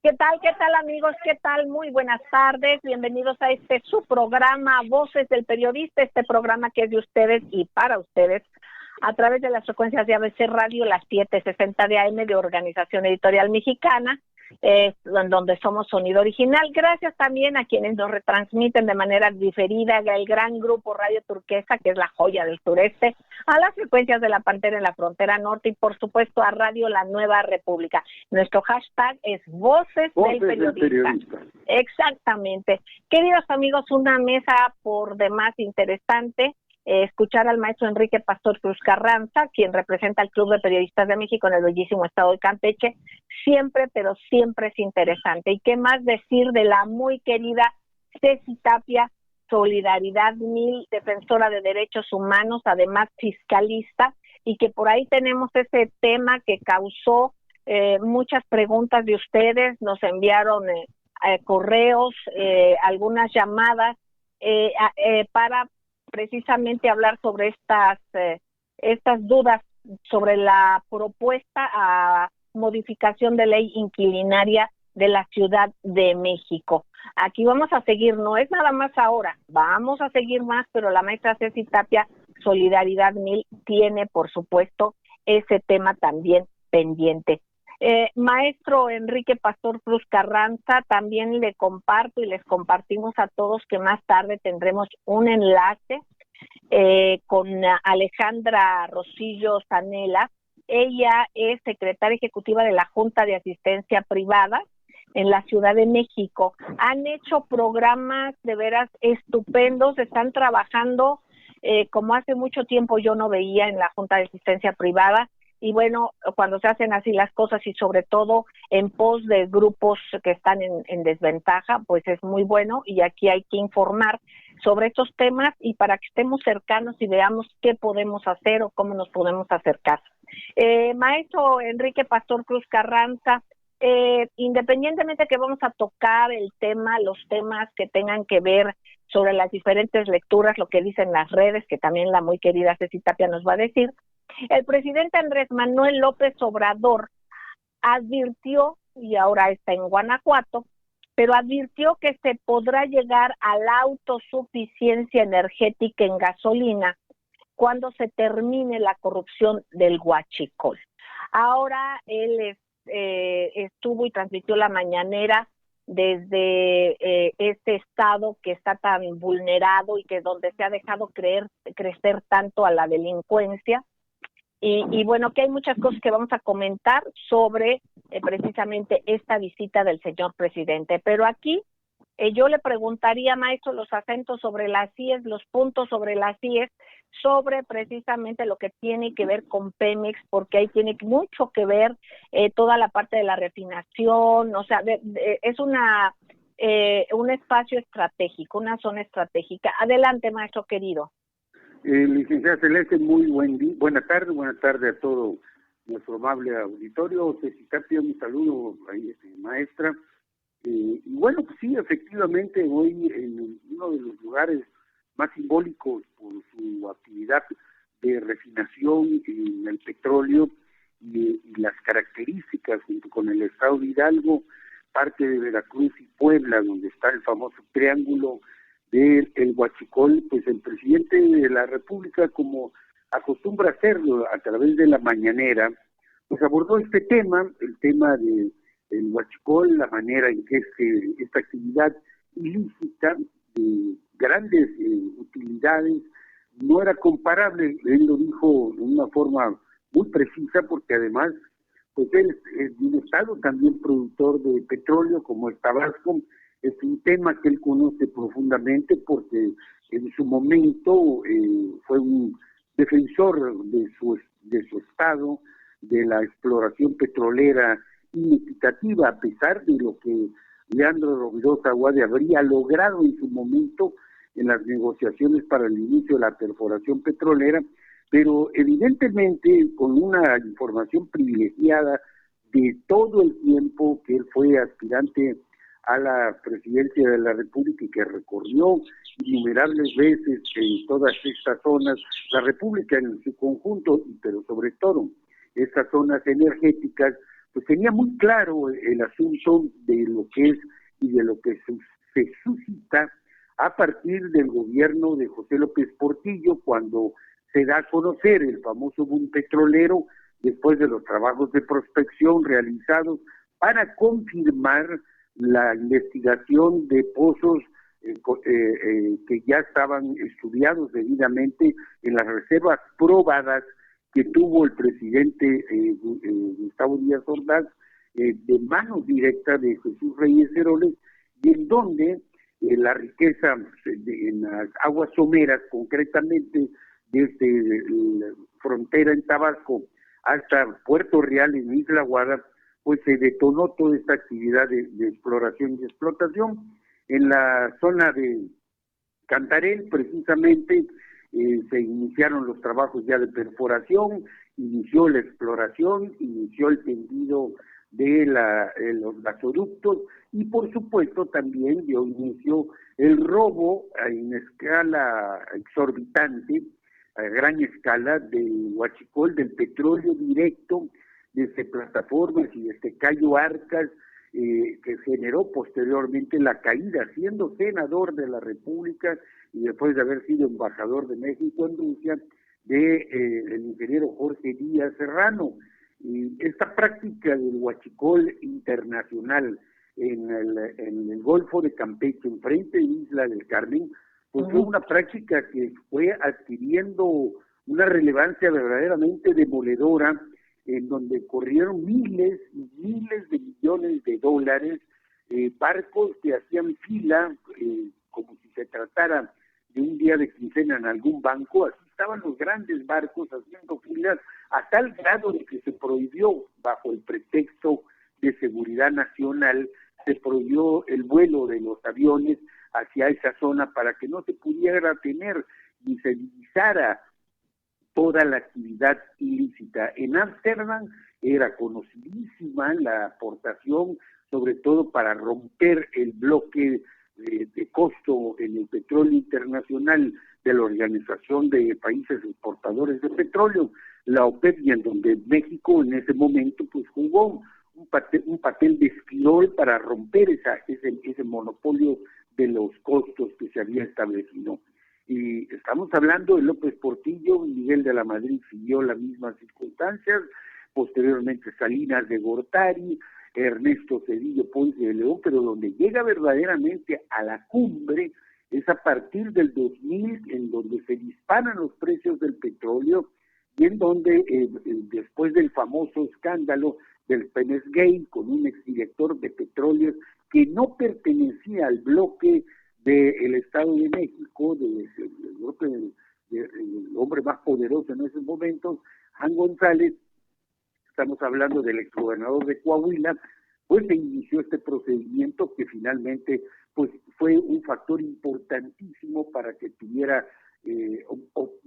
Qué tal amigos? ¿Qué tal? Muy buenas tardes. Bienvenidos a su programa Voces del Periodista, este programa que es de ustedes y para ustedes a través de las frecuencias de ABC Radio, las 760 de AM de Organización Editorial Mexicana, donde somos sonido original. Gracias también a quienes nos retransmiten de manera diferida, el gran grupo Radio Turquesa, que es la joya del sureste, a las frecuencias de la Pantera en la frontera norte y por supuesto a Radio La Nueva República. Nuestro hashtag es Voces del Periodista. Exactamente. Queridos amigos, una mesa por demás interesante. Escuchar al maestro Enrique Pastor Cruz Carranza, quien representa al Club de Periodistas de México en el bellísimo estado de Campeche, siempre, pero siempre es interesante. Y qué más decir de la muy querida Ceci Tapia, Solidaridad 1000, defensora de derechos humanos, además fiscalista, y que por ahí tenemos ese tema que causó muchas preguntas de ustedes, nos enviaron correos, algunas llamadas para precisamente hablar sobre estas dudas sobre la propuesta a modificación de ley inquilinaria de la Ciudad de México. Aquí vamos a seguir, no es nada más ahora, vamos a seguir más, pero la maestra Ceci Tapia, Solidaridad 1000, tiene por supuesto ese tema también pendiente. Maestro Enrique Pastor Cruz Carranza, también le comparto y les compartimos a todos que más tarde tendremos un enlace con Alejandra Rosillo Zanella. Ella es secretaria ejecutiva de la Junta de Asistencia Privada en la Ciudad de México. Han hecho programas de veras estupendos, están trabajando como hace mucho tiempo yo no veía en la Junta de Asistencia Privada. Y bueno, cuando se hacen así las cosas y sobre todo en pos de grupos que están en desventaja, pues es muy bueno y aquí hay que informar sobre estos temas y para que estemos cercanos y veamos qué podemos hacer o cómo nos podemos acercar. Maestro Enrique Pastor Cruz Carranza, independientemente que vamos a tocar el tema, los temas que tengan que ver sobre las diferentes lecturas, lo que dicen las redes, que también la muy querida Ceci Tapia nos va a decir, el presidente Andrés Manuel López Obrador advirtió, y ahora está en Guanajuato, pero advirtió que se podrá llegar a la autosuficiencia energética en gasolina cuando se termine la corrupción del huachicol. Ahora él estuvo y transmitió la mañanera desde este estado que está tan vulnerado y que donde se ha dejado crecer tanto a la delincuencia. Y bueno, que hay muchas cosas que vamos a comentar sobre precisamente esta visita del señor presidente. Pero aquí yo le preguntaría, maestro, los acentos sobre las IES, los puntos sobre las IES, sobre precisamente lo que tiene que ver con Pemex, porque ahí tiene mucho que ver toda la parte de la refinación, o sea, es un espacio estratégico, una zona estratégica. Adelante, maestro querido. Licenciada Celeste, buena tarde a todo nuestro amable auditorio. Ceci Tapia, un saludo ahí, maestra. Y bueno, pues sí, efectivamente, hoy en uno de los lugares más simbólicos por su actividad de refinación en el petróleo y las características junto con el estado de Hidalgo, parte de Veracruz y Puebla, donde está el famoso triángulo del huachicol, pues el presidente de la República, como acostumbra hacerlo a través de la mañanera, pues abordó este tema, el tema de el huachicol, la manera en que esta actividad ilícita de grandes utilidades no era comparable. Él lo dijo de una forma muy precisa porque además pues él es de un estado también productor de petróleo como es Tabasco. Es un tema que él conoce profundamente porque en su momento fue un defensor de su estado, de la exploración petrolera inequitativa, a pesar de lo que Leandro Rovirosa Aguade habría logrado en su momento en las negociaciones para el inicio de la perforación petrolera, pero evidentemente con una información privilegiada de todo el tiempo que él fue aspirante a la presidencia de la República y que recorrió innumerables veces en todas estas zonas, la República en su conjunto, pero sobre todo estas zonas energéticas, pues tenía muy claro el asunto de lo que es y de lo que se suscita a partir del gobierno de José López Portillo, cuando se da a conocer el famoso boom petrolero, después de los trabajos de prospección realizados para confirmar la investigación de pozos que ya estaban estudiados debidamente en las reservas probadas que tuvo el presidente Gustavo Díaz Ordaz, de manos directas de Jesús Reyes Heroles, y en donde la riqueza en las aguas someras, concretamente desde la frontera en Tabasco hasta Puerto Real en Isla Guada, pues se detonó toda esta actividad de exploración y explotación. En la zona de Cantarell, precisamente, se iniciaron los trabajos ya de perforación, inició la exploración, inició el tendido de los gasoductos y por supuesto también dio inicio el robo en escala exorbitante, a gran escala, del huachicol, del petróleo directo, desde plataformas y desde Cayo Arcas, que generó posteriormente la caída, siendo senador de la República y después de haber sido embajador de México en Rusia, el ingeniero Jorge Díaz Serrano. Y esta práctica del huachicol internacional en el Golfo de Campeche, enfrente de Isla del Carmen, pues fue una práctica que fue adquiriendo una relevancia verdaderamente demoledora, en donde corrieron miles y miles de millones de dólares, barcos que hacían fila, como si se tratara de un día de quincena en algún banco. Así estaban los grandes barcos haciendo filas, a tal grado de que se prohibió, bajo el pretexto de seguridad nacional, se prohibió el vuelo de los aviones hacia esa zona para que no se pudiera tener ni se divisara toda la actividad ilícita. En Ámsterdam era conocidísima la aportación, sobre todo para romper el bloque de costo en el petróleo internacional de la Organización de Países Exportadores de Petróleo, la OPEP, y en donde México en ese momento pues jugó un papel de esquirol para romper ese monopolio de los costos que se había establecido. Y estamos hablando de López Portillo. Miguel de la Madrid siguió las mismas circunstancias, posteriormente Salinas de Gortari, Ernesto Zedillo Ponce de León, pero donde llega verdaderamente a la cumbre es a partir del 2000, en donde se disparan los precios del petróleo y en donde después del famoso escándalo del Pemex Gate, con un exdirector de petróleos que no pertenecía al bloque del Estado de México, del hombre más poderoso en esos momentos, Juan González, estamos hablando del exgobernador de Coahuila, pues se inició este procedimiento que finalmente pues fue un factor importantísimo para que tuviera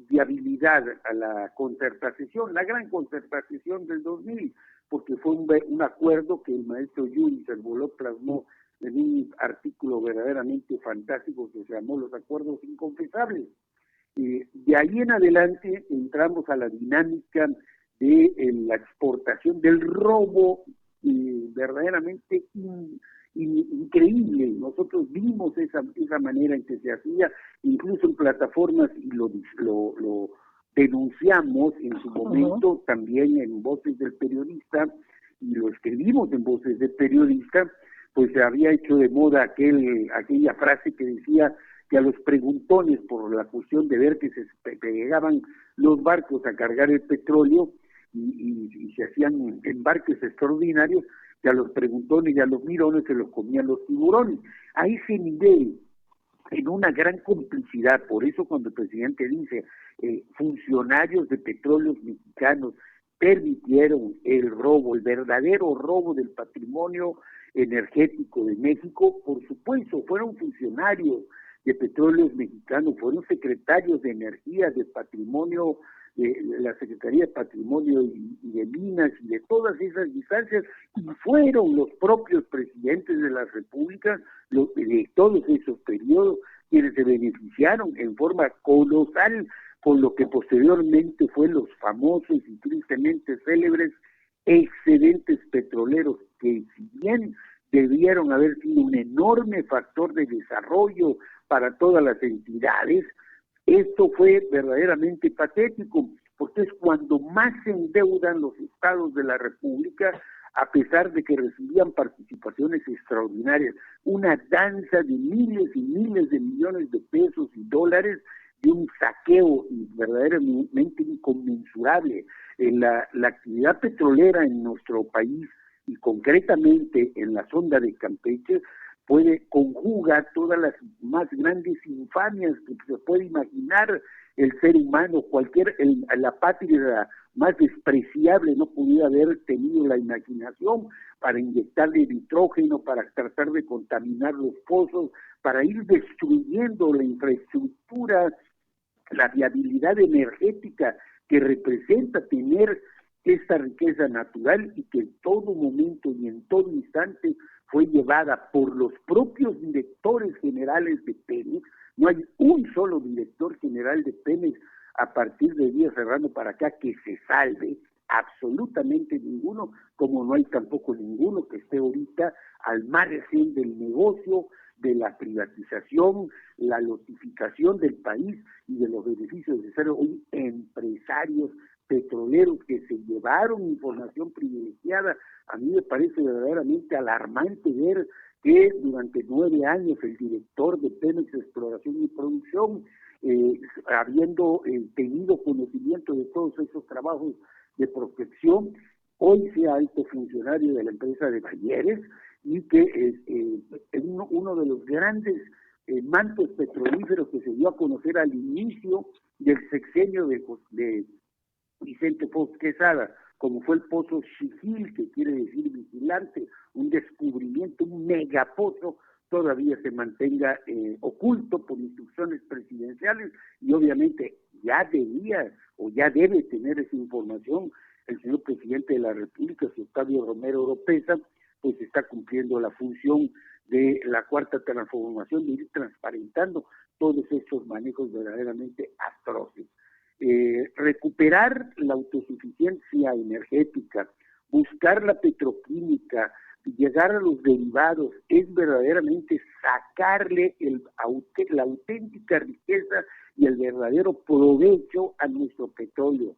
viabilidad a la concertación, la gran concertación del 2000, porque fue un acuerdo que el maestro Yuri Cerboló plasmó en un artículo verdaderamente fantástico que se llamó Los Acuerdos Inconfesables. De ahí en adelante entramos a la dinámica de la exportación, del robo verdaderamente increíble. Nosotros vimos esa manera en que se hacía, incluso en plataformas, y lo denunciamos en su momento también en Voces del Periodista, y lo escribimos en Voces del Periodista. Pues se había hecho de moda aquella frase que decía que a los preguntones, por la cuestión de ver que se pegaban los barcos a cargar el petróleo y se hacían embarques extraordinarios, que a los preguntones y a los mirones se los comían los tiburones. A ese nivel, en una gran complicidad. Por eso cuando el presidente dice funcionarios de petróleos mexicanos permitieron el robo, el verdadero robo del patrimonio energético de México, por supuesto, fueron funcionarios de petróleos mexicanos, fueron secretarios de energía, de patrimonio, de la Secretaría de Patrimonio y de Minas y de todas esas instancias, y fueron los propios presidentes de la República, de todos esos periodos, quienes se beneficiaron en forma colosal con lo que posteriormente fue los famosos y tristemente célebres excedentes petroleros que, si bien debieron haber sido un enorme factor de desarrollo para todas las entidades, esto fue verdaderamente patético, porque es cuando más se endeudan los estados de la República, a pesar de que recibían participaciones extraordinarias, una danza de miles y miles de millones de pesos y dólares, de un saqueo verdaderamente inconmensurable. La actividad petrolera en nuestro país, y concretamente en la sonda de Campeche, conjuga todas las más grandes infamias que se puede imaginar el ser humano. La patria más despreciable no pudiera haber tenido la imaginación para inyectarle nitrógeno, para tratar de contaminar los pozos, para ir destruyendo la infraestructura, la viabilidad energética que representa tener esta riqueza natural, y que en todo momento y en todo instante fue llevada por los propios directores generales de Pemex. No hay un solo director general de Pemex a partir de Díaz Serrano para acá que se salve, absolutamente ninguno, como no hay tampoco ninguno que esté ahorita al margen del negocio, de la privatización, la lotificación del país y de los beneficios de ser hoy empresarios petroleros que se llevaron información privilegiada. A mí me parece verdaderamente alarmante ver que durante 9 años el director de Pemex Exploración y Producción, habiendo tenido conocimiento de todos esos trabajos de prospección, hoy sea alto funcionario de la empresa de Bayeres, y que es uno de los grandes mantos petrolíferos que se dio a conocer al inicio del sexenio de Vicente Fox Quesada, como fue el pozo Xijil, que quiere decir vigilante, un descubrimiento, un megapozo, todavía se mantenga oculto por instrucciones presidenciales, y obviamente ya debía o ya debe tener esa información el señor presidente de la República, Octavio Romero Oropesa, pues está cumpliendo la función de la cuarta transformación, de ir transparentando todos estos manejos verdaderamente atroces. Recuperar la autosuficiencia energética, buscar la petroquímica, llegar a los derivados, es verdaderamente sacarle la auténtica riqueza y el verdadero provecho a nuestro petróleo.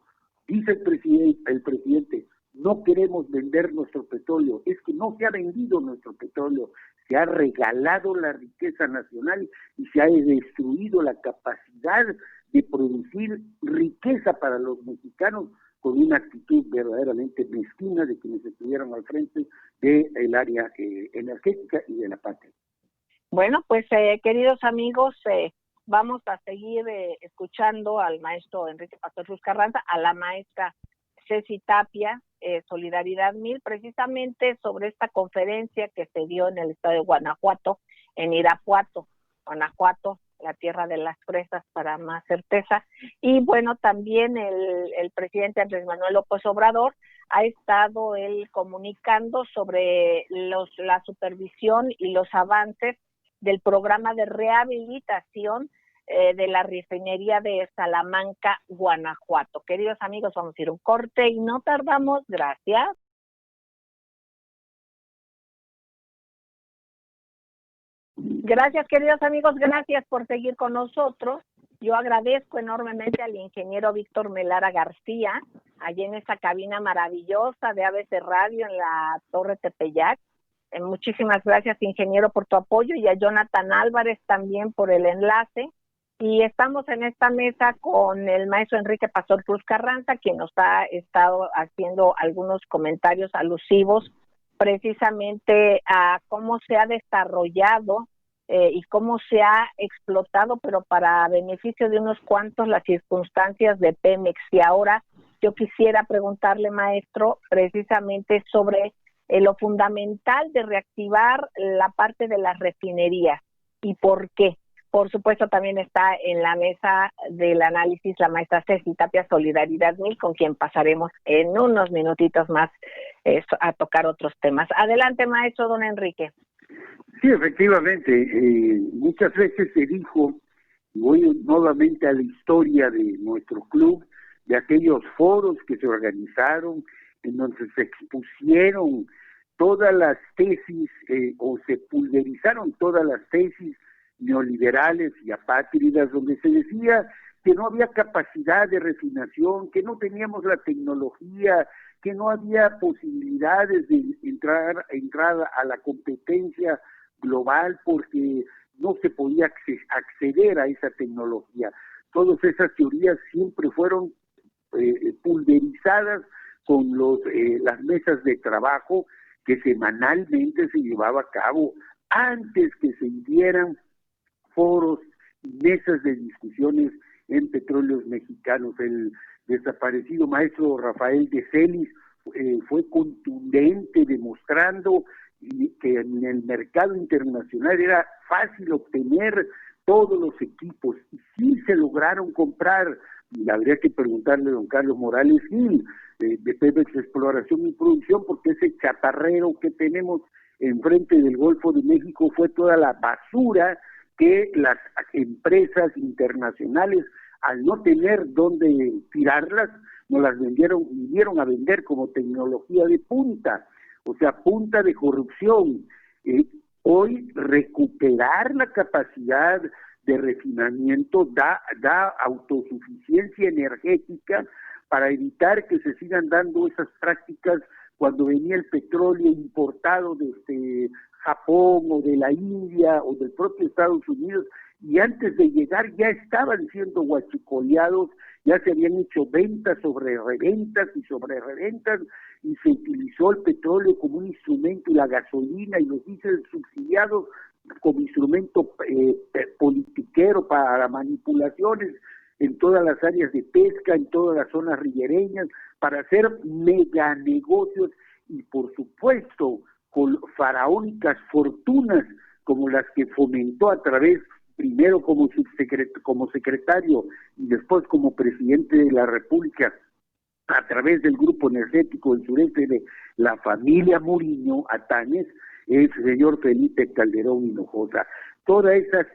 Dice el presidente, no queremos vender nuestro petróleo. Es que no se ha vendido nuestro petróleo, se ha regalado la riqueza nacional y se ha destruido la capacidad de producir riqueza para los mexicanos, con una actitud verdaderamente mezquina de quienes estuvieron al frente del área energética y de la patria. Bueno, pues queridos amigos, vamos a seguir escuchando al maestro Enrique Pastor Cruz Carranza, a la maestra Ceci Tapia, Solidaridad 1000, precisamente sobre esta conferencia que se dio en el estado de Guanajuato, en Irapuato, Guanajuato, la tierra de las fresas para más certeza. Y bueno, también el presidente Andrés Manuel López Obrador ha estado él comunicando sobre la supervisión y los avances del programa de rehabilitación de la refinería de Salamanca, Guanajuato. Queridos amigos, vamos a ir a un corte y no tardamos. Gracias. Gracias, queridos amigos, gracias por seguir con nosotros. Yo agradezco enormemente al ingeniero Víctor Melara García, allí en esa cabina maravillosa de ABC Radio en la Torre Tepeyac. Muchísimas gracias, ingeniero, por tu apoyo, y a Jonathan Álvarez también por el enlace. Y estamos en esta mesa con el maestro Enrique Pastor Cruz Carranza, quien nos ha estado haciendo algunos comentarios alusivos precisamente a cómo se ha desarrollado y cómo se ha explotado, pero para beneficio de unos cuantos, las circunstancias de Pemex. Y ahora yo quisiera preguntarle, maestro, precisamente sobre lo fundamental de reactivar la parte de las refinerías y por qué. Por supuesto, también está en la mesa del análisis la maestra Ceci Tapia, Solidaridad 1000, con quien pasaremos en unos minutitos más a tocar otros temas. Adelante, maestro don Enrique. Sí, efectivamente, muchas veces se dijo, y voy nuevamente a la historia de nuestro club, de aquellos foros que se organizaron en donde se expusieron todas las tesis o se pulverizaron todas las tesis neoliberales y apátridas, donde se decía que no había capacidad de refinación, que no teníamos la tecnología, que no había posibilidades de entrar a la competencia global porque no se podía acceder a esa tecnología. Todas esas teorías siempre fueron pulverizadas con las mesas de trabajo que semanalmente se llevaba a cabo antes que se hicieran foros y mesas de discusiones en Petróleos Mexicanos. El desaparecido maestro Rafael de Celis fue contundente demostrando que en el mercado internacional era fácil obtener todos los equipos y sí se lograron comprar. Y habría que preguntarle a don Carlos Morales Gil de Pemex Exploración y Producción, porque ese chatarrero que tenemos enfrente del Golfo de México fue toda la basura que las empresas internacionales, al no tener dónde tirarlas, nos las vinieron a vender como tecnología de punta, o sea, punta de corrupción. Hoy recuperar la capacidad de refinamiento da autosuficiencia energética para evitar que se sigan dando esas prácticas cuando venía el petróleo importado desde Japón o de la India o del propio Estados Unidos, y antes de llegar ya estaban siendo huachicoleados, ya se habían hecho ventas sobre reventas y sobre reventas, y se utilizó el petróleo como un instrumento, y la gasolina y los diésel subsidiados como instrumento politiquero para manipulaciones en todas las áreas de pesca, en todas las zonas ribereñas, para hacer mega negocios y por supuesto con faraónicas fortunas como las que fomentó a través, primero como secretario y después como presidente de la República, a través del grupo energético del sureste de la familia Muriño Atanes, el señor Felipe Calderón Hinojosa. Toda esa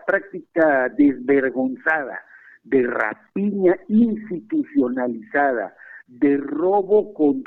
práctica desvergonzada de rapiña institucionalizada, de robo con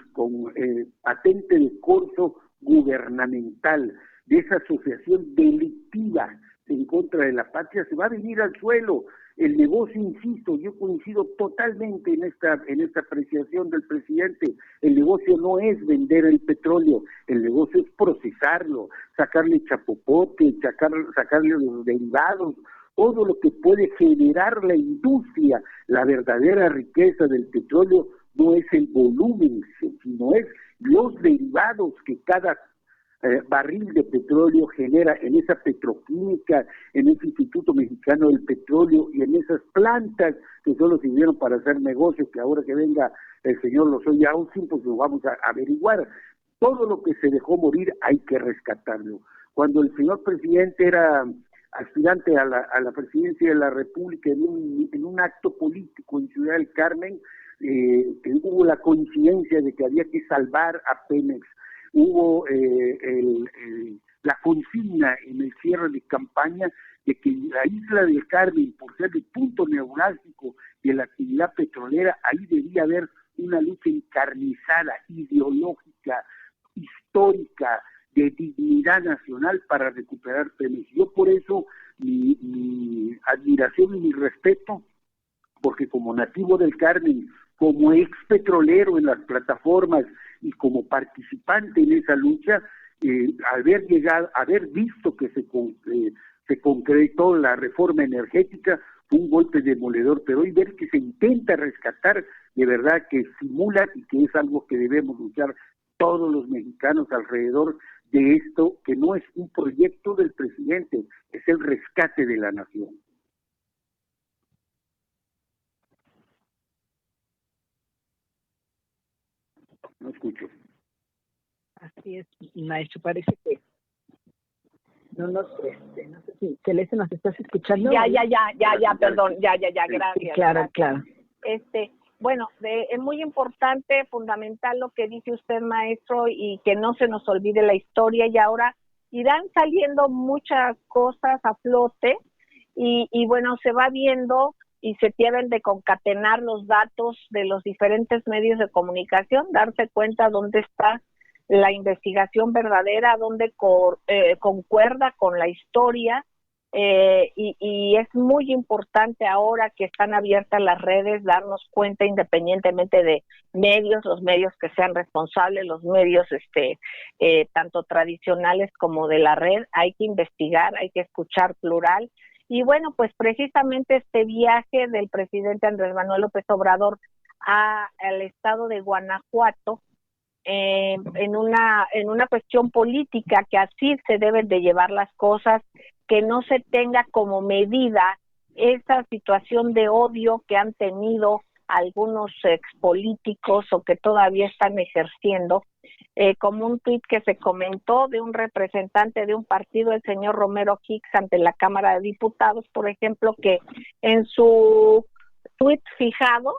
patente de corso gubernamental, de esa asociación delictiva en contra de la patria, se va a venir al suelo. El negocio, insisto, yo coincido totalmente en esta apreciación del presidente. El negocio no es vender el petróleo, el negocio es procesarlo, sacarle chapopote, sacarle los derivados, todo lo que puede generar la industria. La verdadera riqueza del petróleo no es el volumen, sino es los derivados que cada barril de petróleo genera en esa petroquímica, en ese Instituto Mexicano del Petróleo y en esas plantas que solo sirvieron para hacer negocios, que ahora que venga el señor Lozoya Austin, pues lo vamos a averiguar. Todo lo que se dejó morir hay que rescatarlo. Cuando el señor presidente era aspirante a la presidencia de la República en un acto político en Ciudad del Carmen, hubo la coincidencia de que había que salvar a Pemex. Hubo la consigna en el cierre de campaña de que la isla del Carmen, por ser el punto neurálgico de la actividad petrolera, ahí debía haber una lucha encarnizada, ideológica, histórica, de dignidad nacional para recuperar Pemex. Yo por eso mi admiración y mi respeto, porque como nativo del Carmen, como ex petrolero en las plataformas y como participante en esa lucha, haber visto que se concretó la reforma energética, fue un golpe demoledor, pero hoy ver que se intenta rescatar, de verdad que simula y que es algo que debemos luchar todos los mexicanos alrededor de esto, que no es un proyecto del presidente, es el rescate de la nación. No escucho. Así es, maestro, parece que no sé si Celeste nos estás escuchando. Ya, perdón, gracias. Claro. Bueno, es muy importante, fundamental lo que dice usted, maestro, y que no se nos olvide la historia, y ahora irán saliendo muchas cosas a flote, y bueno, se va viendo y se deben de concatenar los datos de los diferentes medios de comunicación, darse cuenta dónde está la investigación verdadera, dónde concuerda con la historia, y es muy importante ahora que están abiertas las redes darnos cuenta, independientemente de medios, los medios que sean responsables, los medios tanto tradicionales como de la red. Hay que investigar, hay que escuchar plural. Y bueno, pues precisamente este viaje del presidente Andrés Manuel López Obrador al estado de Guanajuato, en una cuestión política, que así se deben de llevar las cosas, que no se tenga como medida esa situación de odio que han tenido algunos expolíticos o que todavía están ejerciendo, como un tuit que se comentó de un representante de un partido, el señor Romero Hicks, ante la Cámara de Diputados, por ejemplo, que en su tuit fijado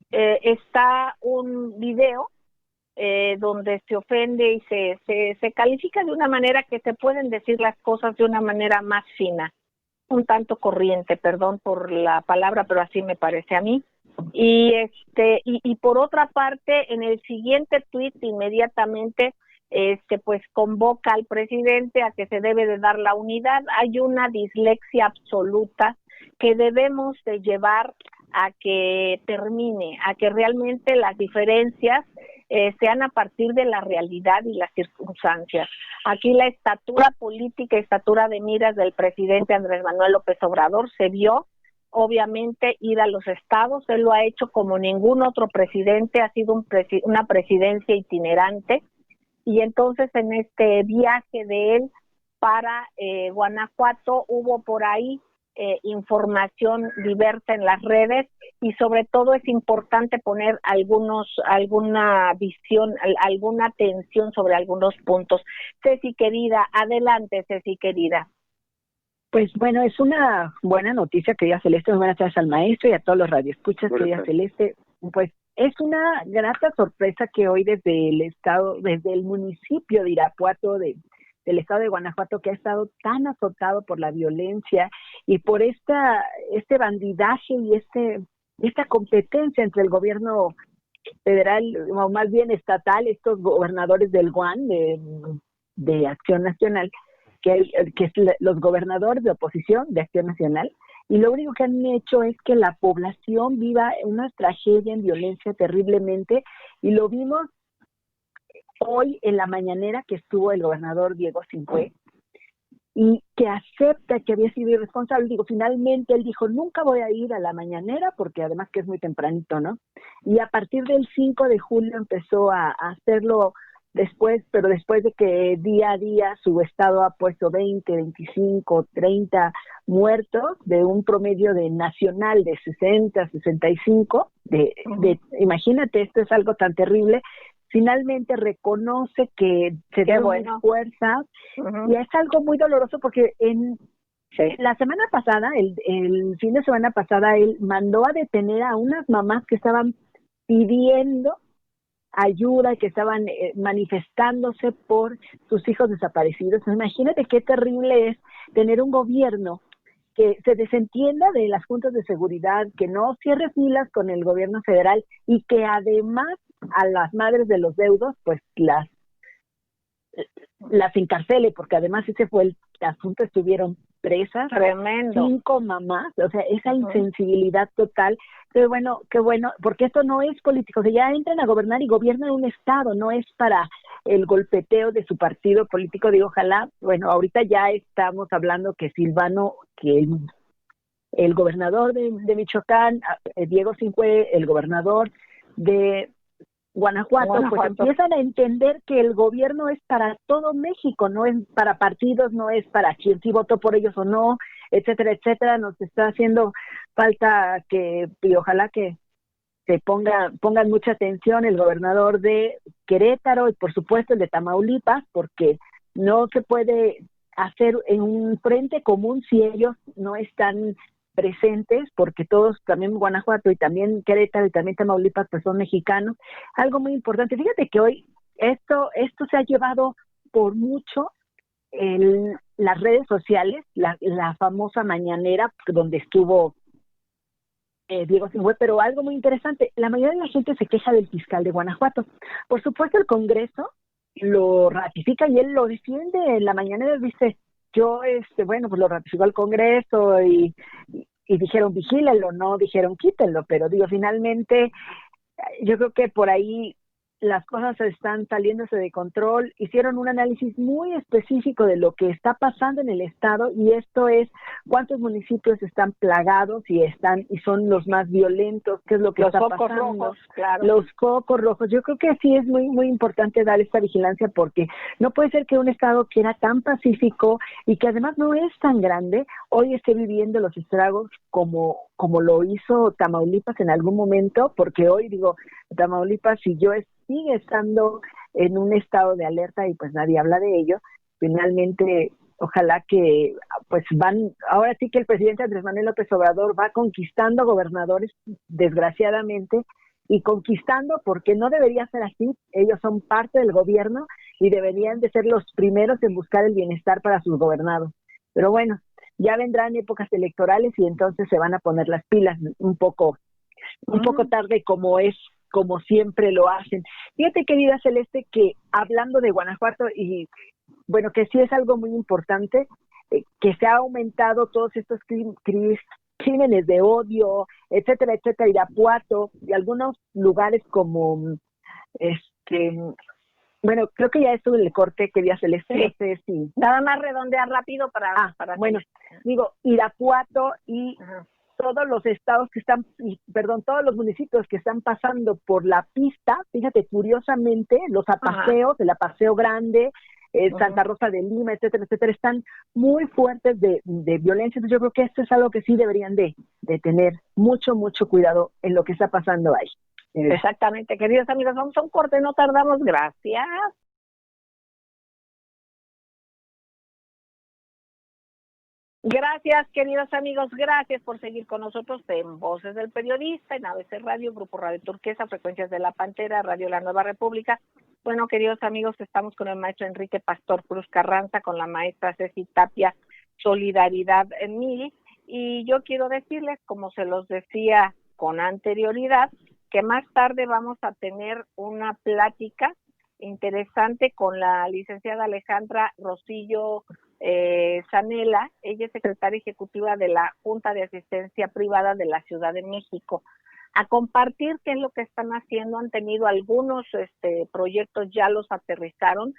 está un video donde se ofende y se califica de una manera que se pueden decir las cosas de una manera más fina, un tanto corriente, perdón por la palabra, pero así me parece a mí. Y por otra parte, en el siguiente tuit inmediatamente pues convoca al presidente a que se debe de dar la unidad. Hay una dislexia absoluta que debemos de llevar a que termine, a que realmente las diferencias sean a partir de la realidad y las circunstancias. Aquí la estatura política, estatura de miras del presidente Andrés Manuel López Obrador se vio. Obviamente ir a los estados, él lo ha hecho como ningún otro presidente, ha sido una presidencia itinerante, y entonces en este viaje de él para Guanajuato hubo por ahí información diversa en las redes, y sobre todo es importante poner alguna visión, alguna atención sobre algunos puntos. Ceci querida, adelante Ceci querida. Pues bueno, es una buena noticia, querida Celeste. Muy buenas tardes al maestro y a todos los radioescuchas, querida Celeste. Pues es una grata sorpresa que hoy desde el municipio de Irapuato, del estado de Guanajuato, que ha estado tan azotado por la violencia y por este bandidaje y esta competencia entre el gobierno federal, o más bien estatal, estos gobernadores del GUAN, de Acción Nacional, que es los gobernadores de oposición de Acción Nacional, y lo único que han hecho es que la población viva una tragedia en violencia terriblemente, y lo vimos hoy en la mañanera que estuvo el gobernador Diego Sincué, y que acepta que había sido irresponsable. Finalmente él dijo, nunca voy a ir a la mañanera, porque además que es muy tempranito, ¿no? Y a partir del 5 de julio empezó a hacerlo pero después de que día a día su estado ha puesto 20, 25, 30 muertos, de un promedio de nacional de 60, 65, imagínate, esto es algo tan terrible. Finalmente reconoce que se dieron fuerzas, y es algo muy doloroso porque la semana pasada, el fin de semana pasada, él mandó a detener a unas mamás que estaban pidiendo ayuda y que estaban manifestándose por sus hijos desaparecidos. Imagínate qué terrible es tener un gobierno que se desentienda de las juntas de seguridad, que no cierre filas con el gobierno federal, y que además a las madres de los deudos pues las encarcele, porque además ese fue el asunto, estuvieron presas. Tremendo. 5 mamás, o sea, esa insensibilidad total. Pero bueno, qué bueno, porque esto no es político, o sea, ya entran a gobernar y gobiernan un estado, no es para el golpeteo de su partido político. Digo, ojalá, bueno, ahorita ya estamos hablando que Silvano, que el gobernador de Michoacán, Diego Sincué, el gobernador de Guanajuato, pues empiezan a entender que el gobierno es para todo México, no es para partidos, no es para quien sí votó por ellos o no, etcétera, etcétera. Nos está haciendo falta y ojalá que se pongan mucha atención el gobernador de Querétaro y por supuesto el de Tamaulipas, porque no se puede hacer en un frente común si ellos no están presentes, porque todos, también Guanajuato y también Querétaro y también Tamaulipas, pues son mexicanos. Algo muy importante, fíjate que hoy esto se ha llevado por mucho las redes sociales, la famosa mañanera donde estuvo Diego Sinue, pero algo muy interesante, la mayoría de la gente se queja del fiscal de Guanajuato. Por supuesto, el Congreso lo ratifica y él lo defiende. En la mañana dice, yo, bueno, pues lo ratificó el Congreso y dijeron vigílenlo, no dijeron quítenlo, pero digo, finalmente yo creo que por ahí las cosas están saliéndose de control. Hicieron un análisis muy específico de lo que está pasando en el estado, y esto es cuántos municipios están plagados y son los más violentos, qué es lo que está pasando. Los focos rojos, claro. Los focos rojos. Yo creo que sí es muy muy importante dar esta vigilancia, porque no puede ser que un estado que era tan pacífico y que además no es tan grande, hoy esté viviendo los estragos como lo hizo Tamaulipas en algún momento, porque hoy digo, Tamaulipas sigue estando en un estado de alerta y pues nadie habla de ello. Finalmente, ojalá que pues ahora sí que el presidente Andrés Manuel López Obrador va conquistando gobernadores, desgraciadamente, y conquistando porque no debería ser así. Ellos son parte del gobierno y deberían de ser los primeros en buscar el bienestar para sus gobernados. Pero bueno, ya vendrán épocas electorales y entonces se van a poner las pilas un poco tarde, como siempre lo hacen. Fíjate, querida Celeste, que hablando de Guanajuato, y bueno, que sí es algo muy importante, que se ha aumentado todos estos crímenes de odio, etcétera, etcétera, Irapuato, y algunos lugares como, bueno, creo que ya estuvo en el corte, querida Celeste, sí. No sé si... Nada más redondear rápido para bueno, digo, Irapuato y... Ajá. Todos los estados todos los municipios que están pasando por la pista, fíjate, curiosamente, los apaseos, el Apaseo Grande, Santa Rosa de Lima, etcétera, etcétera, están muy fuertes de violencia. Entonces yo creo que esto es algo que sí deberían de tener mucho, mucho cuidado en lo que está pasando ahí. Exactamente, queridos amigos, vamos a un corte, no tardamos, gracias. Gracias, queridos amigos, gracias por seguir con nosotros en Voces del Periodista, en ABC Radio, Grupo Radio Turquesa, Frecuencias de la Pantera, Radio La Nueva República. Bueno, queridos amigos, estamos con el maestro Enrique Pastor Cruz Carranza, con la maestra Ceci Tapia, Solidaridad en 1000, y yo quiero decirles, como se los decía con anterioridad, que más tarde vamos a tener una plática interesante con la licenciada Alejandra Rosillo Sanela. Ella es secretaria ejecutiva de la Junta de Asistencia Privada de la Ciudad de México, a compartir qué es lo que están haciendo. Han tenido algunos proyectos, ya los aterrizaron,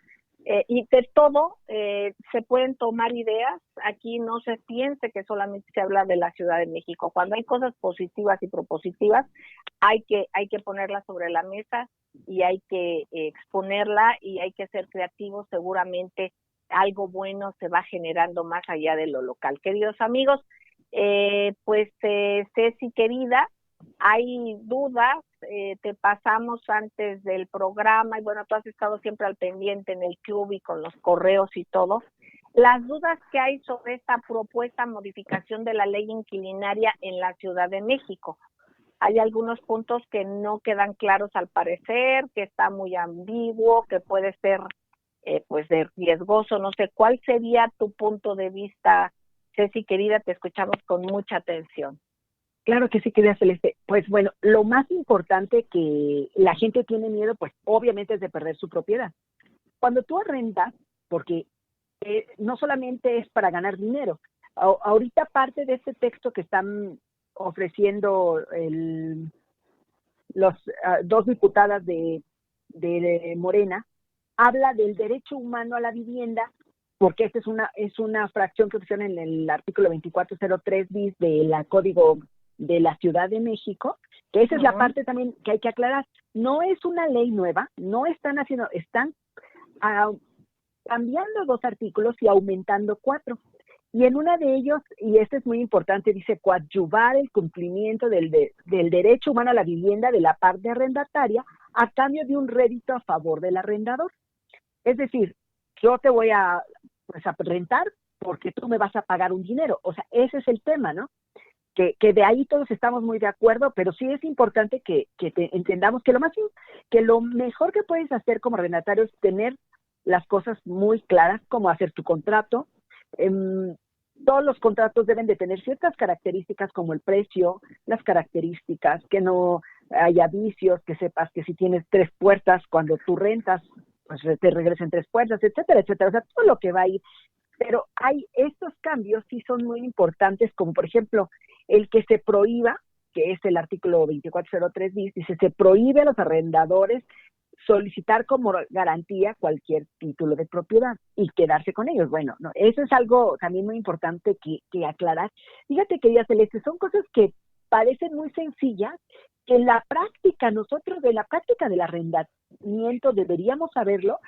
y de todo se pueden tomar ideas. Aquí no se piense que solamente se habla de la Ciudad de México. Cuando hay cosas positivas y propositivas, hay que ponerlas sobre la mesa y hay que exponerla, y hay que ser creativos. Seguramente algo bueno se va generando más allá de lo local. Queridos amigos, Ceci querida, hay dudas, te pasamos antes del programa, y bueno, tú has estado siempre al pendiente en el club y con los correos y todo. Las dudas que hay sobre esta propuesta modificación de la ley inquilinaria en la Ciudad de México. Hay algunos puntos que no quedan claros al parecer, que está muy ambiguo, que puede ser pues de riesgoso. No sé, ¿cuál sería tu punto de vista, Ceci querida? Te escuchamos con mucha atención. Claro que sí, querida Celeste. Pues bueno, lo más importante que la gente tiene miedo, pues obviamente es de perder su propiedad. Cuando tú arrendas, porque no solamente es para ganar dinero, ahorita parte de este texto que están ofreciendo los dos diputadas de Morena, habla del derecho humano a la vivienda, porque esta es una fracción que pusieron en el artículo 2403 bis del Código de la Ciudad de México, que esa es la parte también que hay que aclarar. No es una ley nueva, no están cambiando 2 artículos y aumentando 4. Y en una de ellos, y este es muy importante, dice coadyuvar el cumplimiento del derecho humano a la vivienda de la parte arrendataria a cambio de un rédito a favor del arrendador. Es decir, yo te voy a rentar porque tú me vas a pagar un dinero. O sea, ese es el tema, ¿no? Que de ahí todos estamos muy de acuerdo, pero sí es importante que entendamos que lo mejor que puedes hacer como arrendatario es tener las cosas muy claras, como hacer tu contrato, todos los contratos deben de tener ciertas características como el precio, las características, que no haya vicios, que sepas que si tienes 3 puertas, cuando tú rentas, pues te regresen 3 puertas, etcétera, etcétera. O sea, todo lo que va a ir. Pero estos cambios sí son muy importantes, como por ejemplo, el que se prohíba, que es el artículo 2403 bis, dice, se prohíbe a los arrendadores solicitar como garantía cualquier título de propiedad y quedarse con ellos. Bueno, no, eso es algo también muy importante que aclarar. Fíjate, querida Celeste, son cosas que parecen muy sencillas, que en la práctica, nosotros de la práctica del arrendamiento deberíamos saberlo.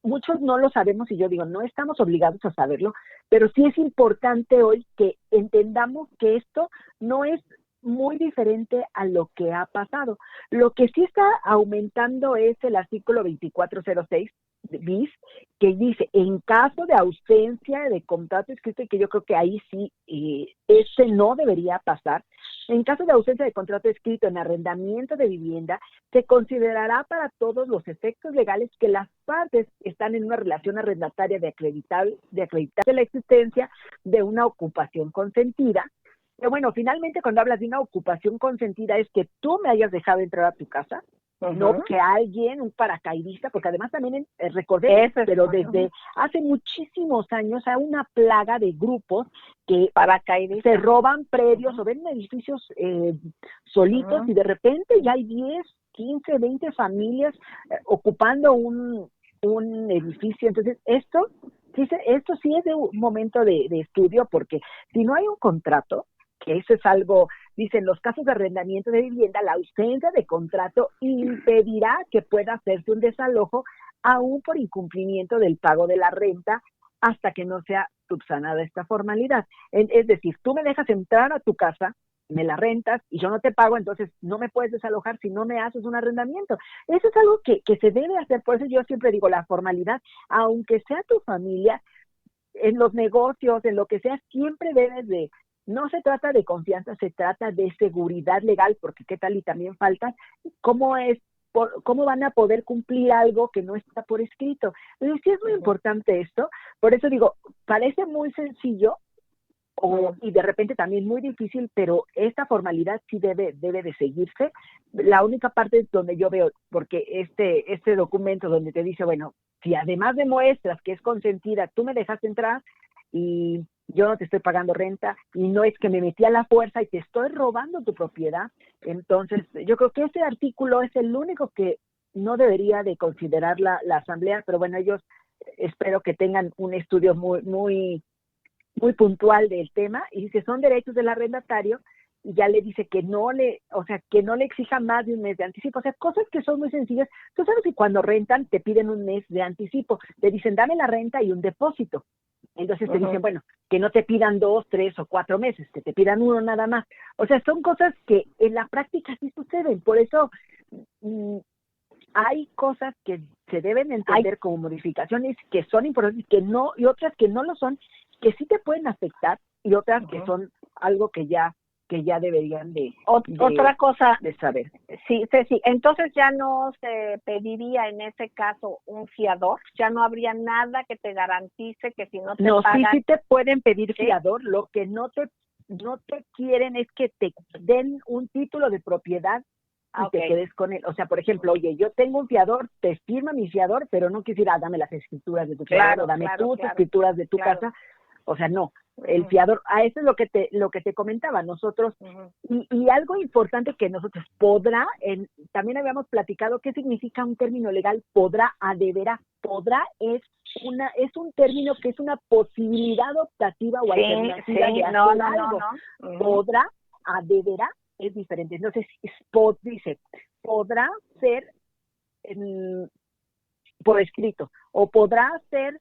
Muchos no lo sabemos y yo digo, no estamos obligados a saberlo, pero sí es importante hoy que entendamos que esto no es muy diferente a lo que ha pasado. Lo que sí está aumentando es el artículo 2406 bis, que dice, en caso de ausencia de contrato escrito, y que yo creo que ahí sí, ese no debería pasar, en caso de ausencia de contrato escrito en arrendamiento de vivienda, se considerará para todos los efectos legales que las partes están en una relación arrendataria de acreditar la existencia de una ocupación consentida. Pero bueno, finalmente cuando hablas de una ocupación consentida es que tú me hayas dejado entrar a tu casa, no que alguien, un paracaidista, porque además también recordé, pero desde hace muchísimos años hay una plaga de grupos que se roban predios o ven edificios solitos y de repente ya hay 10, 15, 20 familias ocupando un edificio. Entonces, esto sí es de un momento de estudio, porque si no hay un contrato, que eso es algo, dicen, los casos de arrendamiento de vivienda, la ausencia de contrato impedirá que pueda hacerse un desalojo aún por incumplimiento del pago de la renta hasta que no sea subsanada esta formalidad. Es decir, tú me dejas entrar a tu casa, me la rentas y yo no te pago, entonces no me puedes desalojar si no me haces un arrendamiento. Eso es algo que se debe hacer. Por eso yo siempre digo, la formalidad, aunque sea tu familia, en los negocios, en lo que sea, siempre debes de. No se trata de confianza, se trata de seguridad legal, porque qué tal y también falta, ¿cómo van a poder cumplir algo que no está por escrito? Entonces sí es muy importante esto, por eso digo, parece muy sencillo y de repente también muy difícil, pero esta formalidad sí debe de seguirse. La única parte donde yo veo, porque este documento donde te dice, bueno, si además demuestras que es consentida, tú me dejaste entrar y yo no te estoy pagando renta y no es que me metí a la fuerza y te estoy robando tu propiedad, entonces yo creo que ese artículo es el único que no debería de considerar la asamblea, pero bueno, ellos espero que tengan un estudio muy, muy, muy puntual del tema, y dice, son derechos del arrendatario, y ya le dice que no le exija más de un mes de anticipo, o sea, cosas que son muy sencillas. Tú sabes que cuando rentan te piden un mes de anticipo, te dicen dame la renta y un depósito. Entonces te dicen, bueno, que no te pidan 2, 3 o 4 meses, que te pidan uno nada más. O sea, son cosas que en la práctica sí suceden. Por eso hay cosas que se deben entender como modificaciones que son importantes y otras que no lo son, que sí te pueden afectar, y otras que son algo que ya deberían otra cosa de saber. Sí, Ceci, entonces ya no se pediría en ese caso un fiador, ya no habría nada que te garantice que si no te pagan. Sí te pueden pedir fiador, lo que no te quieren es que te den un título de propiedad y te quedes con él. O sea, por ejemplo, oye, yo tengo un fiador, te firma mi fiador, pero no quisiera dame las escrituras de tu fiador, dame tus escrituras de tu casa. O sea, no, el fiador, eso es lo que te comentaba, nosotros, y algo importante que nosotros también habíamos platicado qué significa un término legal, podrá a deberá. Podrá es un término que es una posibilidad optativa o alternativa de hacer algo. Podrá a deberá es diferente. Entonces, dice, podrá ser por escrito, o podrá ser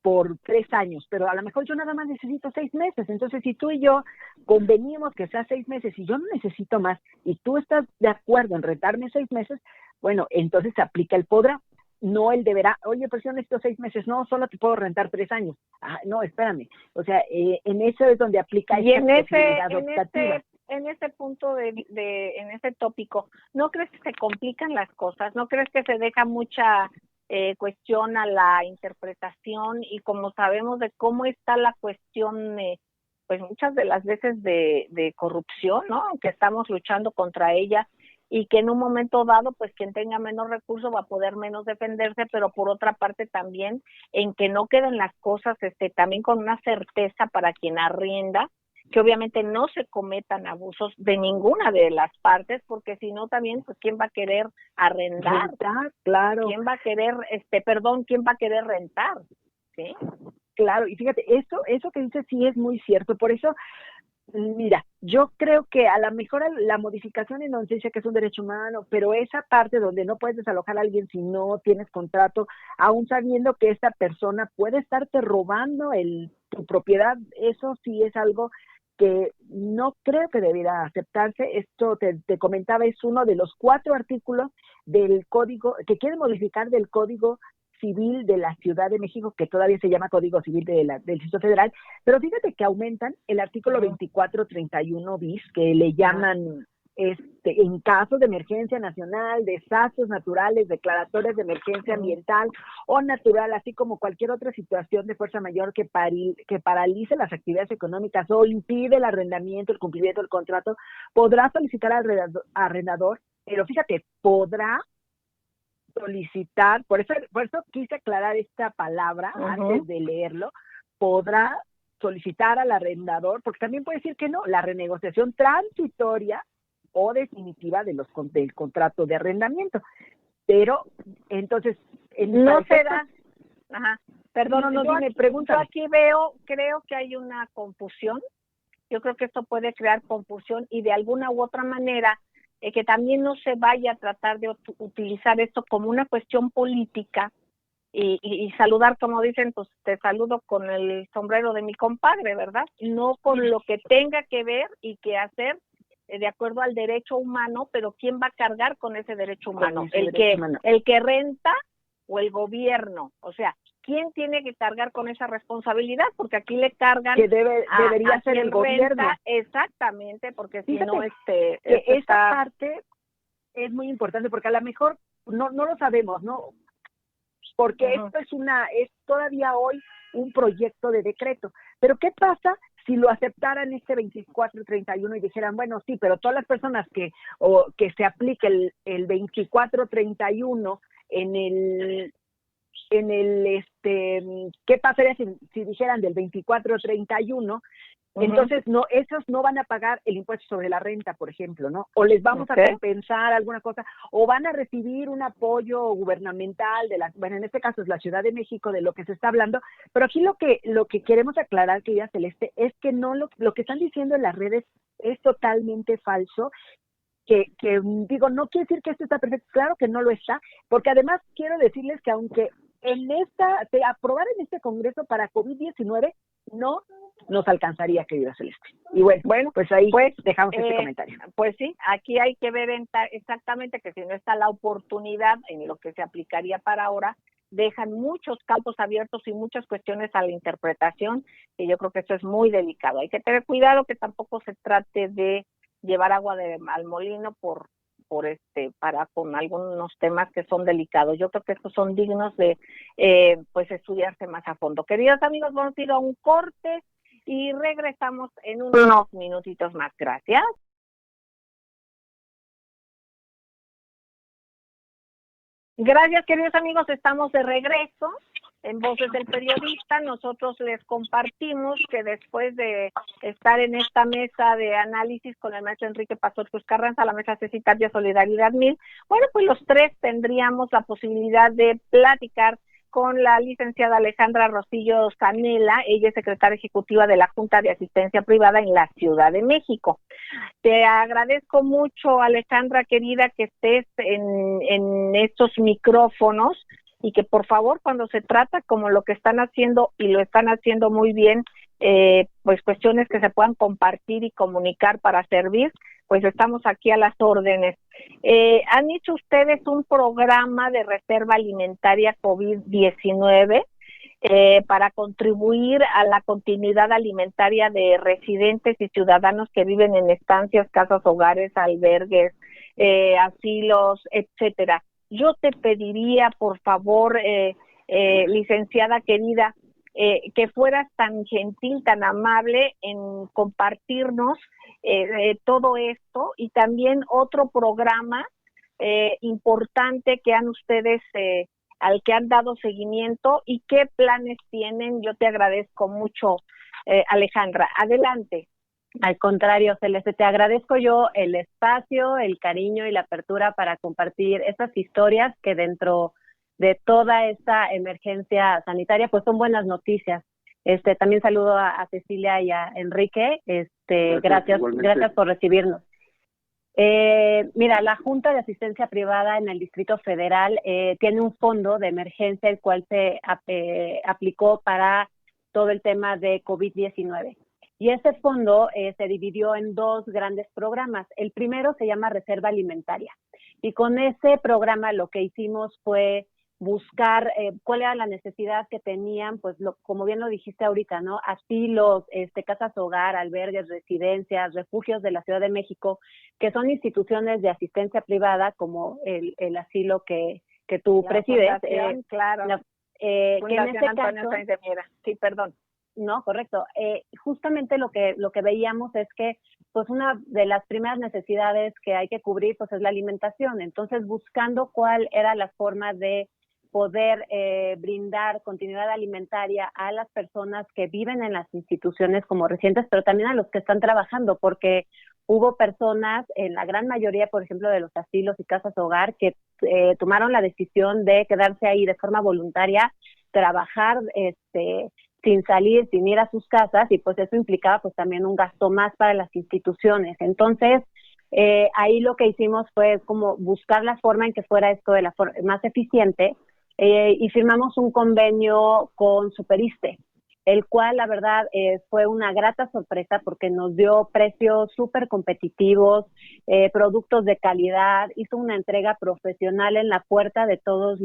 por 3 años, pero a lo mejor yo nada más necesito 6 meses. Entonces, si tú y yo convenimos que sea 6 meses y yo no necesito más, y tú estás de acuerdo en rentarme 6 meses, bueno, entonces se aplica el podrá, no el deberá. Oye, pero si yo necesito 6 meses, no, solo te puedo rentar 3 años. Ah, no, espérame. O sea, en eso es donde aplica y esta posibilidad optativa. En ese punto en ese tópico, ¿no crees que se complican las cosas? ¿No crees que se deja mucha cuestiona la interpretación y como sabemos de cómo está la cuestión, pues muchas de las veces de corrupción, ¿no? Aunque estamos luchando contra ella y que en un momento dado, pues quien tenga menos recursos va a poder menos defenderse, pero por otra parte también en que no queden las cosas también con una certeza para quien arrienda, que obviamente no se cometan abusos de ninguna de las partes, porque si no también, pues quién va a querer arrendar, claro. Quién va a querer, quién va a querer rentar, ¿sí? Claro, y fíjate, eso que dices sí es muy cierto, por eso, mira, yo creo que a lo mejor la modificación en donde dice que es un derecho humano, pero esa parte donde no puedes desalojar a alguien si no tienes contrato, aún sabiendo que esta persona puede estarte robando tu propiedad, eso sí es algo que no creo que debiera aceptarse. Esto te comentaba, es uno de los 4 artículos del código, que quiere modificar del Código Civil de la Ciudad de México, que todavía se llama Código Civil del Distrito Federal, pero fíjate que aumentan el artículo 2431 bis, que le llaman en caso de emergencia nacional, desastres naturales, declaratorias de emergencia ambiental o natural, así como cualquier otra situación de fuerza mayor que paralice las actividades económicas o impide el arrendamiento, el cumplimiento del contrato, podrá solicitar al arrendador, pero fíjate, podrá solicitar, por eso quise aclarar esta palabra antes de leerlo, podrá solicitar al arrendador, porque también puede decir que no, la renegociación transitoria o definitiva del contrato de arrendamiento. Pero, entonces... no se da... Ajá. Perdón, dime, pregúntame. Yo aquí creo que hay una confusión. Yo creo que esto puede crear confusión y de alguna u otra manera que también no se vaya a tratar de utilizar esto como una cuestión política y saludar, como dicen, pues te saludo con el sombrero de mi compadre, ¿verdad? No con lo que tenga que ver y que hacer de acuerdo al derecho humano, pero ¿quién va a cargar con ese derecho humano? ¿El que renta o el gobierno? O sea, ¿quién tiene que cargar con esa responsabilidad? Porque aquí le cargan que debería ser el gobierno. Exactamente, porque si no, esa parte es muy importante, porque a lo mejor no lo sabemos, ¿no? Porque esto es todavía hoy un proyecto de decreto. Pero ¿qué pasa si lo aceptaran este 2431 y dijeran, bueno, sí, pero todas las personas que se aplique el 2431 ¿qué pasaría si dijeran del 2431? Entonces, esos no van a pagar el impuesto sobre la renta, por ejemplo, ¿no? O les vamos a compensar alguna cosa, o van a recibir un apoyo gubernamental bueno, en este caso es la Ciudad de México, de lo que se está hablando, pero aquí lo que queremos aclarar, querida Celeste, es que no lo que están diciendo en las redes es totalmente falso. Que digo, no quiere decir que esto está perfecto, claro que no lo está, porque además quiero decirles que aunque aprobar en este Congreso para COVID-19 no nos alcanzaría, querida Celeste. Y bueno, pues ahí dejamos este comentario. Pues sí, aquí hay que ver exactamente que si no está la oportunidad en lo que se aplicaría para ahora, dejan muchos campos abiertos y muchas cuestiones a la interpretación, y yo creo que esto es muy delicado. Hay que tener cuidado que tampoco se trate de llevar agua al molino para con algunos temas que son delicados. Yo creo que estos son dignos de pues estudiarse más a fondo. Queridos amigos, vamos a ir a un corte y regresamos en unos minutitos más. Gracias. Gracias, queridos amigos, estamos de regreso en Voces del Periodista. Nosotros les compartimos que después de estar en esta mesa de análisis con el maestro Enrique Pastor Cruz Carranza, la mesa Cecitaria Solidaridad 1000, bueno, pues los tres tendríamos la posibilidad de platicar con la licenciada Alejandra Rosillo Canela. Ella es secretaria ejecutiva de la Junta de Asistencia Privada en la Ciudad de México. Te agradezco mucho, Alejandra, querida, que estés en estos micrófonos y que por favor, cuando se trata como lo que están haciendo, y lo están haciendo muy bien, pues cuestiones que se puedan compartir y comunicar para servir, pues estamos aquí a las órdenes. ¿Han hecho ustedes un programa de reserva alimentaria COVID-19 para contribuir a la continuidad alimentaria de residentes y ciudadanos que viven en estancias, casas, hogares, albergues, asilos, etcétera? yo te pediría, por favor, licenciada querida, que fueras tan gentil, tan amable en compartirnos todo esto y también otro programa importante que han ustedes, al que han dado seguimiento y qué planes tienen. Yo te agradezco mucho, Alejandra. Adelante. Al contrario, Celeste, te agradezco yo el espacio, el cariño y la apertura para compartir estas historias que dentro de toda esta emergencia sanitaria, pues son buenas noticias. También saludo a Cecilia y a Enrique. Gracias por recibirnos. Mira, la Junta de Asistencia Privada en el Distrito Federal tiene un fondo de emergencia el cual se aplicó para todo el tema de COVID-19. Y ese fondo se dividió en dos grandes programas. El primero se llama Reserva Alimentaria. Y con ese programa lo que hicimos fue buscar cuál era la necesidad que tenían, pues como bien lo dijiste ahorita, ¿no? Asilos, casas hogar, albergues, residencias, refugios de la Ciudad de México, que son instituciones de asistencia privada, como el asilo que tú presides. Claro. Que en este Antonio caso, Sainz de Miera. Sí, perdón. No, correcto. Justamente lo que veíamos es que pues una de las primeras necesidades que hay que cubrir pues es la alimentación. Entonces, buscando cuál era la forma de poder brindar continuidad alimentaria a las personas que viven en las instituciones como residentes, pero también a los que están trabajando, porque hubo personas, en la gran mayoría, por ejemplo, de los asilos y casas hogar, que tomaron la decisión de quedarse ahí de forma voluntaria, trabajar sin salir, sin ir a sus casas, y pues eso implicaba pues también un gasto más para las instituciones. Entonces, ahí lo que hicimos fue como buscar la forma en que fuera esto de la forma más eficiente, y firmamos un convenio con Superiste, el cual la verdad fue una grata sorpresa porque nos dio precios súper competitivos, productos de calidad, hizo una entrega profesional en la puerta de todas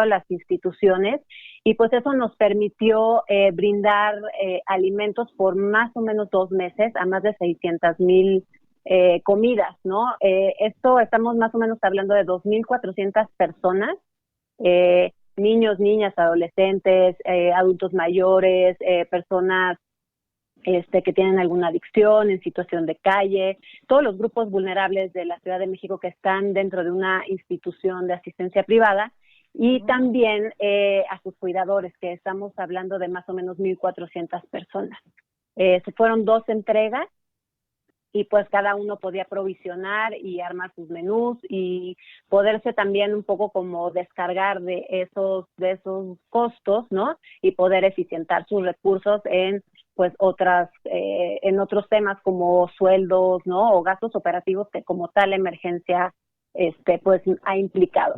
las instituciones, y pues eso nos permitió brindar alimentos por más o menos 2 meses a más de 600,000 comidas, ¿no? Esto estamos más o menos hablando de 2,400 personas, niños, niñas, adolescentes, adultos mayores, personas que tienen alguna adicción, en situación de calle, todos los grupos vulnerables de la Ciudad de México que están dentro de una institución de asistencia privada, y también a sus cuidadores, que estamos hablando de más o menos 1,400 personas. Se fueron 2 entregas, y pues cada uno podía provisionar y armar sus menús y poderse también un poco como descargar de esos costos, ¿no? Y poder eficientar sus recursos en pues en otros temas como sueldos, ¿no? O gastos operativos que como tal la emergencia pues ha implicado.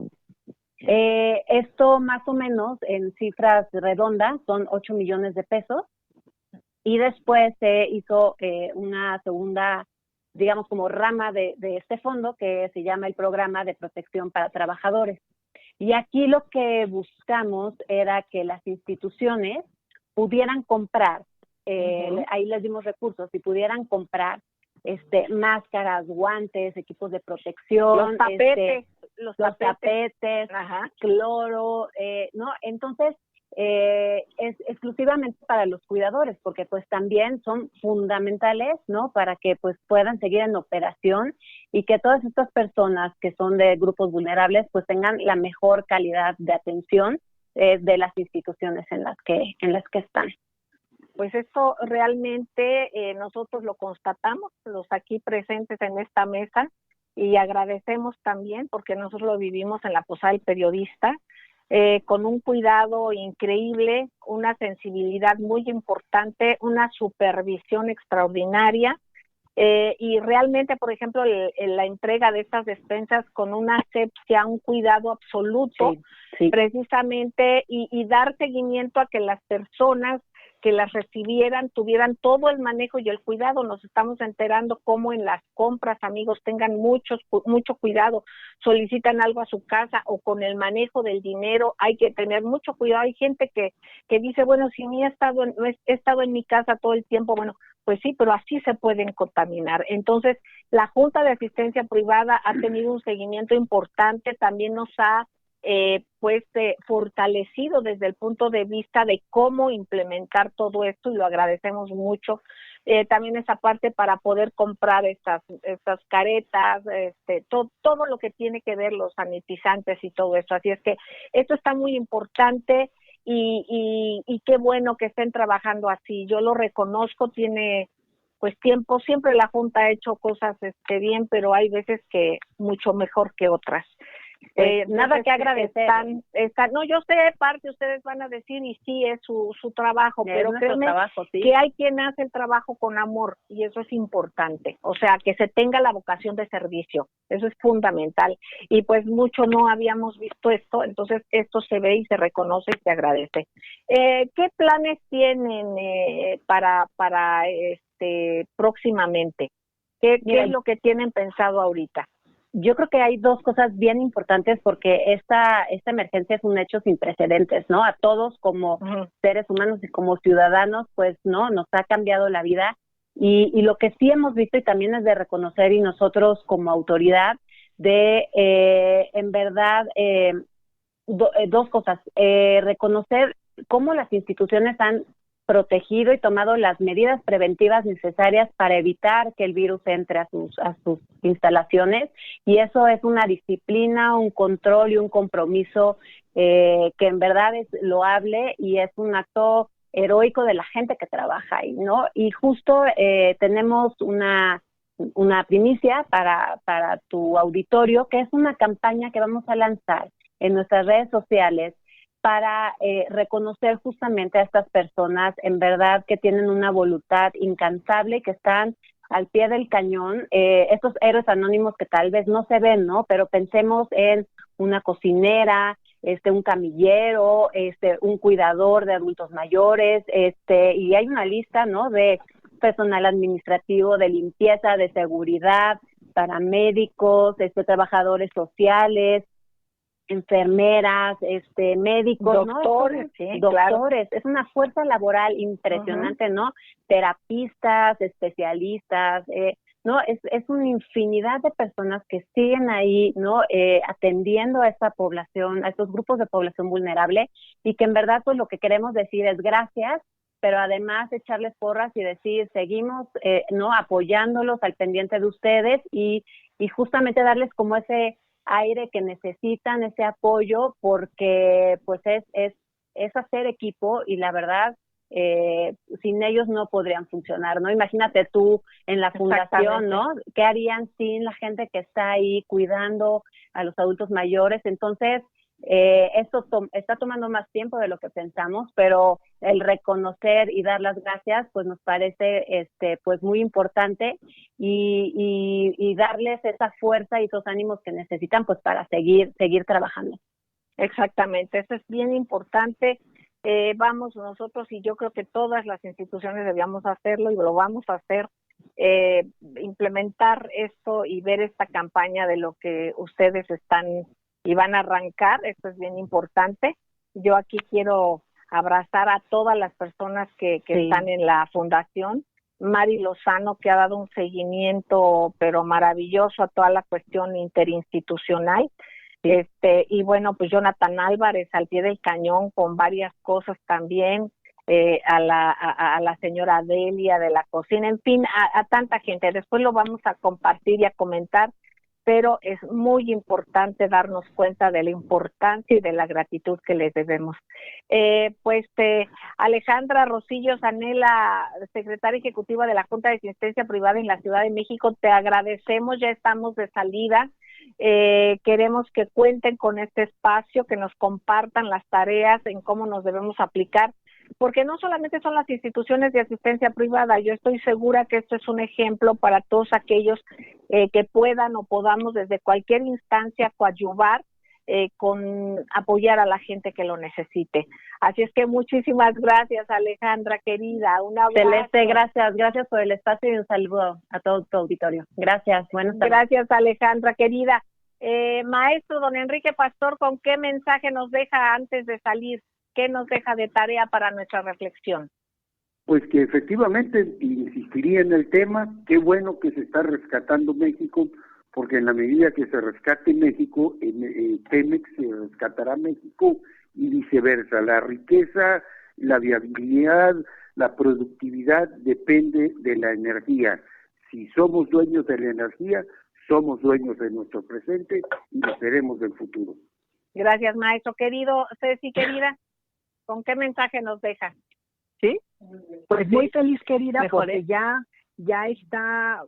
Esto más o menos en cifras redondas son 8 millones de pesos. Y después se hizo una segunda, digamos, como rama de este fondo, que se llama el Programa de Protección para Trabajadores. Y aquí lo que buscamos era que las instituciones pudieran comprar, ahí les dimos recursos, y pudieran comprar máscaras, guantes, equipos de protección, los tapetes, cloro, ¿no? Entonces, es exclusivamente para los cuidadores, porque pues también son fundamentales, ¿no? Para que pues puedan seguir en operación y que todas estas personas que son de grupos vulnerables pues tengan la mejor calidad de atención de las instituciones en las que están. Pues esto realmente nosotros lo constatamos, los aquí presentes en esta mesa, y agradecemos también porque nosotros lo vivimos en la Posada del Periodista, con un cuidado increíble, una sensibilidad muy importante, una supervisión extraordinaria, y realmente, por ejemplo, la entrega de estas despensas con una asepsia, un cuidado absoluto, sí. Precisamente, y dar seguimiento a que las personas que las recibieran tuvieran todo el manejo y el cuidado. Nos estamos enterando cómo en las compras, amigos, tengan mucho cuidado, solicitan algo a su casa o con el manejo del dinero, hay que tener mucho cuidado. Hay gente que dice, bueno, si he estado en mi casa todo el tiempo, bueno, pues sí, pero así se pueden contaminar. Entonces, la Junta de Asistencia Privada ha tenido un seguimiento importante, también nos ha fortalecido desde el punto de vista de cómo implementar todo esto y lo agradecemos mucho. También esa parte para poder comprar estas caretas, todo lo que tiene que ver los sanitizantes y todo eso. Así es que esto está muy importante y qué bueno que estén trabajando así. Yo lo reconozco, tiene pues tiempo, siempre la Junta ha hecho cosas bien, pero hay veces que mucho mejor que otras. Nada que agradecer. No, yo sé, parte ustedes van a decir, y sí, es su trabajo, pero créeme sí, que hay quien hace el trabajo con amor, y eso es importante. O sea, que se tenga la vocación de servicio, eso es fundamental. Y pues mucho no habíamos visto esto, entonces esto se ve y se reconoce y se agradece. ¿Qué planes tienen para próximamente? ¿Qué es lo que tienen pensado ahorita? Yo creo que hay dos cosas bien importantes porque esta emergencia es un hecho sin precedentes, ¿no? A todos como seres humanos y como ciudadanos, pues, ¿no? Nos ha cambiado la vida y lo que sí hemos visto y también es de reconocer y nosotros como autoridad de, en verdad, dos cosas. Reconocer cómo las instituciones han protegido y tomado las medidas preventivas necesarias para evitar que el virus entre a sus instalaciones, y eso es una disciplina, un control y un compromiso que en verdad es loable y es un acto heroico de la gente que trabaja ahí, ¿no? Y justo tenemos una primicia para tu auditorio, que es una campaña que vamos a lanzar en nuestras redes sociales para reconocer justamente a estas personas en verdad que tienen una voluntad incansable, que están al pie del cañón, estos héroes anónimos que tal vez no se ven, ¿no? Pero pensemos en una cocinera, un camillero, un cuidador de adultos mayores, y hay una lista, ¿no? De personal administrativo, de limpieza, de seguridad, paramédicos, trabajadores sociales, enfermeras, médicos, doctores, ¿no? Sí, doctores, claro. Es una fuerza laboral impresionante, ¿no? Terapistas, especialistas, no, es una infinidad de personas que siguen ahí, ¿no? Atendiendo a esta población, a estos grupos de población vulnerable, y que en verdad pues lo que queremos decir es gracias, pero además echarles porras y decir seguimos, ¿no? Apoyándolos al pendiente de ustedes y justamente darles como ese aire que necesitan, ese apoyo, porque pues es hacer equipo y la verdad sin ellos no podrían funcionar, ¿no? Imagínate tú en la fundación, ¿no? ¿Qué harían sin la gente que está ahí cuidando a los adultos mayores? Entonces, esto está tomando más tiempo de lo que pensamos, pero el reconocer y dar las gracias pues nos parece pues muy importante y darles esa fuerza y esos ánimos que necesitan pues para seguir trabajando. Exactamente, eso es bien importante. Vamos nosotros, y yo creo que todas las instituciones debíamos hacerlo y lo vamos a hacer, implementar esto y ver esta campaña de lo que ustedes están y van a arrancar. Esto es bien importante. Yo aquí quiero abrazar a todas las personas que están en la fundación. Mari Lozano, que ha dado un seguimiento pero maravilloso a toda la cuestión interinstitucional. Y bueno, pues Jonathan Álvarez al pie del cañón con varias cosas también, a la señora Delia de la cocina, en fin, a tanta gente. Después lo vamos a compartir y a comentar, pero es muy importante darnos cuenta de la importancia y de la gratitud que les debemos. Alejandra Rosillo Zanella, secretaria ejecutiva de la Junta de Asistencia Privada en la Ciudad de México, te agradecemos, ya estamos de salida. Queremos que cuenten con este espacio, que nos compartan las tareas en cómo nos debemos aplicar, porque no solamente son las instituciones de asistencia privada, yo estoy segura que esto es un ejemplo para todos aquellos que puedan o podamos desde cualquier instancia coadyuvar con apoyar a la gente que lo necesite. Así es que muchísimas gracias, Alejandra, querida. Un abrazo. Celeste, gracias por el espacio y un saludo a todo tu auditorio. Gracias, buenas tardes. Gracias, Alejandra, querida. Maestro don Enrique Pastor, ¿con qué mensaje nos deja antes de salir? ¿Qué nos deja de tarea para nuestra reflexión? Pues que efectivamente insistiría en el tema, qué bueno que se está rescatando México, porque en la medida que se rescate México, Pemex se rescatará México y viceversa. La riqueza, la viabilidad, la productividad depende de la energía. Si somos dueños de la energía, somos dueños de nuestro presente y lo seremos del futuro. Gracias, maestro. Querido Ceci, querida, ¿con qué mensaje nos deja? ¿Sí? Pues muy feliz, querida, Mejor, porque ya está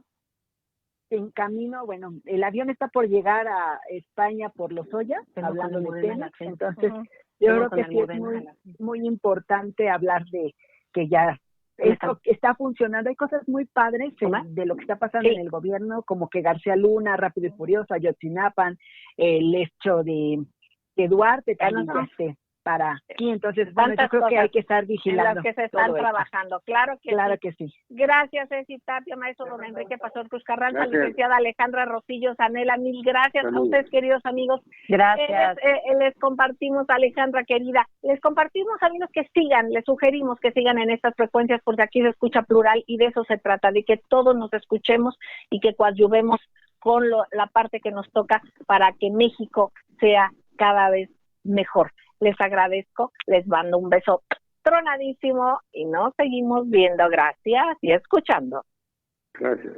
en camino. Bueno, el avión está por llegar a España por Lozoya, hablando de Pemex. Entonces, yo creo que sí es muy importante hablar de que ya esto está funcionando. Hay cosas muy padres de lo que está pasando en el gobierno, como que García Luna, Rápido y Furioso, Ayotzinapan, el hecho de Duarte también para aquí. Entonces, bueno, yo creo que hay que estar vigilando. En las que se están trabajando, claro que sí. Gracias, Ceci Tapia, maestro don Enrique Pastor Cruz Carranza, licenciada Alejandra Rosillo Sanela, mil gracias. Saludos. A ustedes, queridos amigos. Gracias. Les compartimos, Alejandra querida, les compartimos, amigos, que sigan, les sugerimos que sigan en estas frecuencias, porque aquí se escucha plural y de eso se trata, de que todos nos escuchemos y que coadyuvemos con la parte que nos toca para que México sea cada vez mejor. Les agradezco, les mando un beso tronadísimo y nos seguimos viendo. Gracias y escuchando. Gracias.